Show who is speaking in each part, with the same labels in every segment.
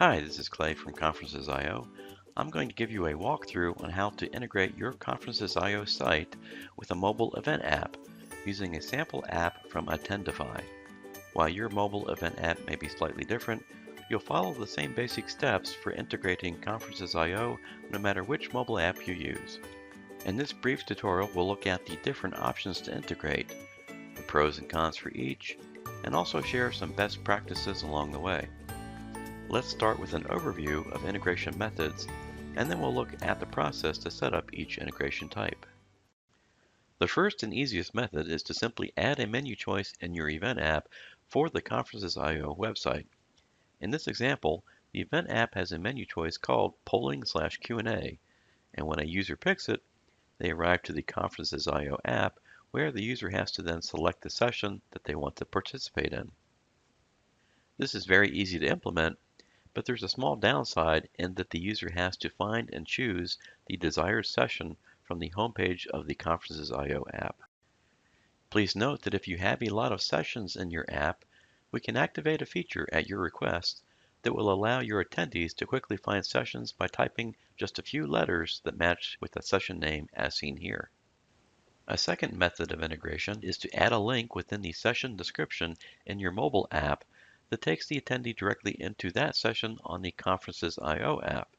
Speaker 1: Hi, this is Clay from Conferences.io. I'm going to give you a walkthrough on how to integrate your Conferences.io site with a mobile event app using a sample app from Attendify. While your mobile event app may be slightly different, you'll follow the same basic steps for integrating Conferences.io no matter which mobile app you use. In this brief tutorial, we'll look at the different options to integrate, the pros and cons for each, and also share some best practices along the way. Let's start with an overview of integration methods, and then we'll look at the process to set up each integration type. The first and easiest method is to simply add a menu choice in your event app for the Conferences.io website. In this example, the event app has a menu choice called polling/Q&A, and when a user picks it, they arrive to the Conferences.io app where the user has to then select the session that they want to participate in. This is very easy to implement, but there's a small downside in that the user has to find and choose the desired session from the homepage of the Conferences.io app. Please note that if you have a lot of sessions in your app, we can activate a feature at your request that will allow your attendees to quickly find sessions by typing just a few letters that match with the session name as seen here. A second method of integration is to add a link within the session description in your mobile app that takes the attendee directly into that session on the Conferences.io app.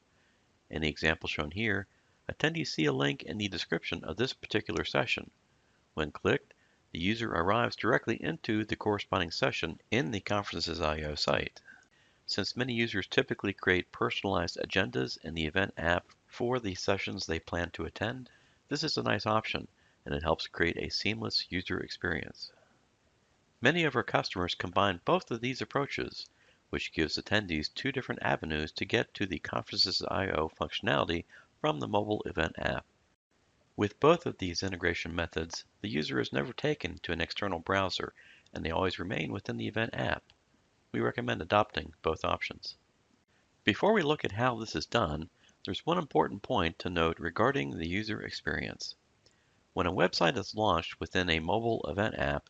Speaker 1: In the example shown here, attendees see a link in the description of this particular session. When clicked, the user arrives directly into the corresponding session in the Conferences.io site. Since many users typically create personalized agendas in the event app for the sessions they plan to attend, this is a nice option, and it helps create a seamless user experience. Many of our customers combine both of these approaches, which gives attendees two different avenues to get to the Conferences.io functionality from the mobile event app. With both of these integration methods, the user is never taken to an external browser, and they always remain within the event app. We recommend adopting both options. Before we look at how this is done, there's one important point to note regarding the user experience. When a website is launched within a mobile event app,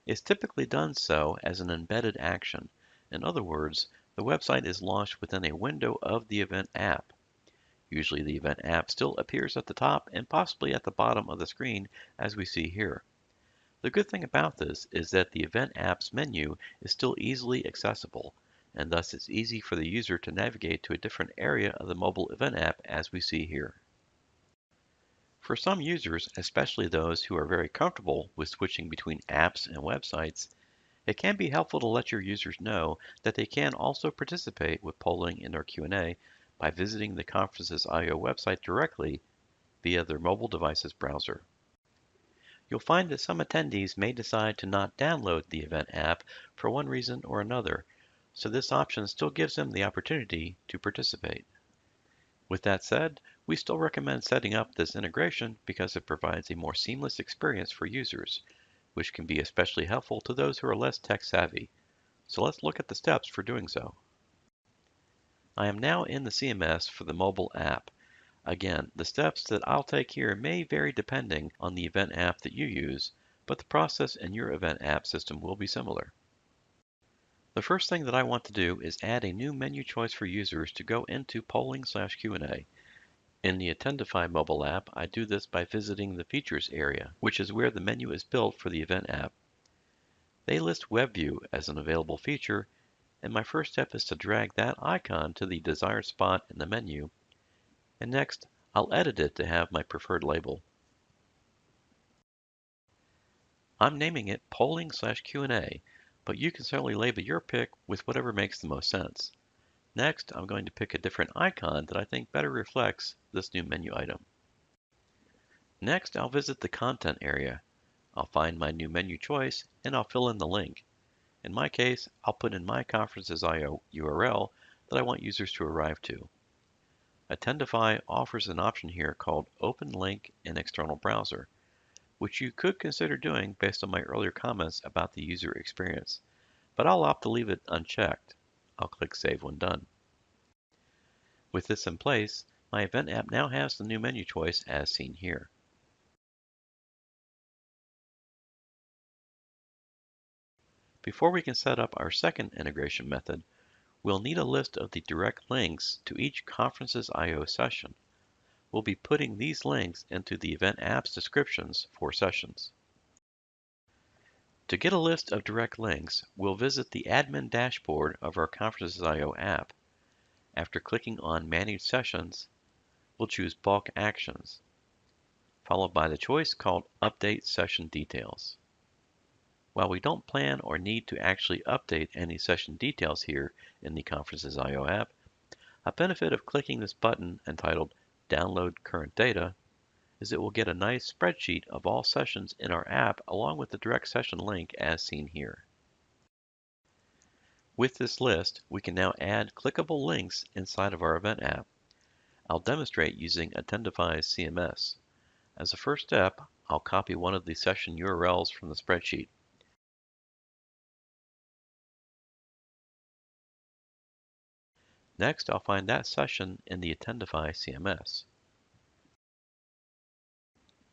Speaker 1: it's typically done so as an embedded action. In other words, the website is launched within a window of the event app. Usually the event app still appears at the top and possibly at the bottom of the screen as we see here. The good thing about this is that the event app's menu is still easily accessible, and thus it's easy for the user to navigate to a different area of the mobile event app as we see here. For some users, especially those who are very comfortable with switching between apps and websites, it can be helpful to let your users know that they can also participate with polling and/or Q&A by visiting the Conferences.io website directly via their mobile device's browser. You'll find that some attendees may decide to not download the event app for one reason or another, so this option still gives them the opportunity to participate. With that said, we still recommend setting up this integration because it provides a more seamless experience for users, which can be especially helpful to those who are less tech savvy. So let's look at the steps for doing so. I am now in the CMS for the mobile app. Again, the steps that I'll take here may vary depending on the event app that you use, but the process in your event app system will be similar. The first thing that I want to do is add a new menu choice for users to go into polling/Q&A. In the Attendify mobile app, I do this by visiting the Features area, which is where the menu is built for the event app. They list Web View as an available feature, and my first step is to drag that icon to the desired spot in the menu, and next I'll edit it to have my preferred label. I'm naming it polling/Q&A, but you can certainly label your pick with whatever makes the most sense. Next, I'm going to pick a different icon that I think better reflects this new menu item. Next, I'll visit the content area. I'll find my new menu choice and I'll fill in the link. In my case, I'll put in my Conferences.io URL that I want users to arrive to. Attendify offers an option here called Open Link in External Browser, which you could consider doing based on my earlier comments about the user experience, but I'll opt to leave it unchecked. I'll click Save when done. With this in place, my event app now has the new menu choice as seen here. Before we can set up our second integration method, We'll need a list of the direct links to each Conferences IO session. We'll be putting these links into the event app's descriptions for sessions. To get a list of direct links, we'll visit the admin dashboard of our Conferences IO app. After clicking on Manage Sessions, we'll choose Bulk Actions, followed by the choice called Update Session Details. While we don't plan or need to actually update any session details here in the Conferences IO app, a benefit of clicking this button entitled Download Current Data is it will get a nice spreadsheet of all sessions in our app along with the direct session link as seen here. With this list, we can now add clickable links inside of our event app. I'll demonstrate using Attendify's CMS. As a first step, I'll copy one of the session URLs from the spreadsheet. Next, I'll find that session in the Attendify CMS.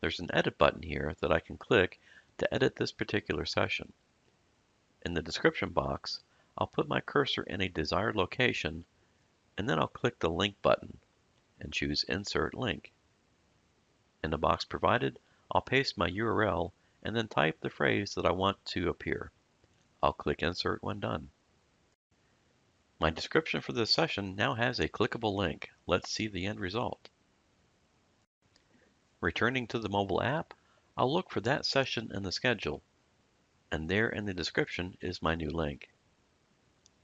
Speaker 1: There's an Edit button here that I can click to edit this particular session. In the description box, I'll put my cursor in a desired location, and then I'll click the Link button and choose Insert Link. In the box provided, I'll paste my URL and then type the phrase that I want to appear. I'll click Insert when done. My description for this session now has a clickable link. Let's see the end result. Returning to the mobile app, I'll look for that session in the schedule, and there in the description is my new link.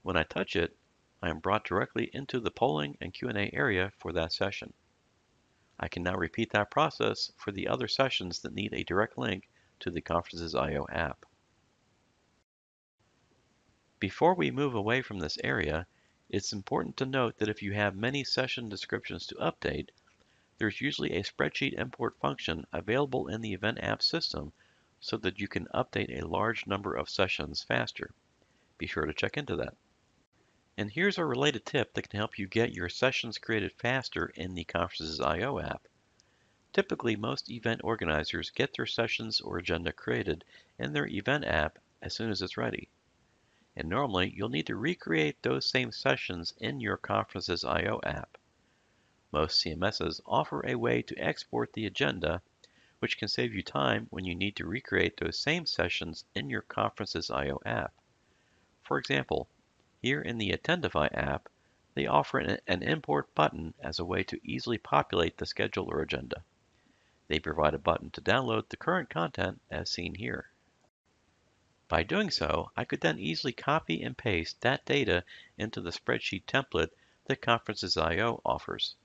Speaker 1: When I touch it, I am brought directly into the polling and Q&A area for that session. I can now repeat that process for the other sessions that need a direct link to the Conferences IO app. Before we move away from this area, it's important to note that if you have many session descriptions to update, there's usually a spreadsheet import function available in the event app system so that you can update a large number of sessions faster. Be sure to check into that. And here's a related tip that can help you get your sessions created faster in the Conferences IO app. Typically, most event organizers get their sessions or agenda created in their event app as soon as it's ready. And normally, you'll need to recreate those same sessions in your Conferences IO app. Most CMSs offer a way to export the agenda, which can save you time when you need to recreate those same sessions in your Conferences IO app. For example, here in the Attendify app, they offer an import button as a way to easily populate the schedule or agenda. They provide a button to download the current content as seen here. By doing so, I could then easily copy and paste that data into the spreadsheet template that Conferences IO offers,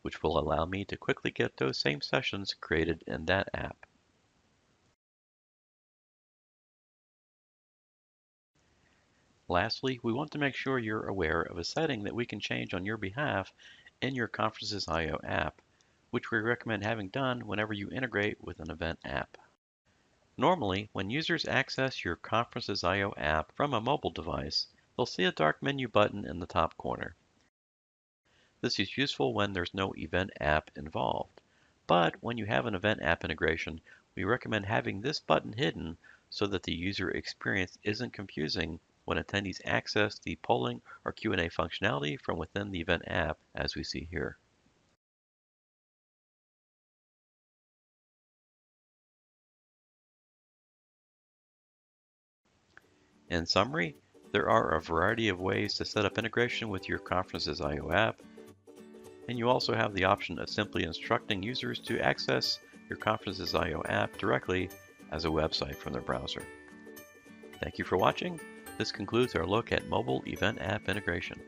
Speaker 1: which will allow me to quickly get those same sessions created in that app. Lastly, we want to make sure you're aware of a setting that we can change on your behalf in your Conferences IO app, which we recommend having done whenever you integrate with an event app. Normally, when users access your Conferences IO app from a mobile device, they'll see a dark menu button in the top corner. This is useful when there's no event app involved. But when you have an event app integration, we recommend having this button hidden so that the user experience isn't confusing when attendees access the polling or Q&A functionality from within the event app, as we see here. In summary, there are a variety of ways to set up integration with your Conferences IO app, and you also have the option of simply instructing users to access your Conferences IO app directly as a website from their browser. Thank you for watching. This concludes our look at mobile event app integration.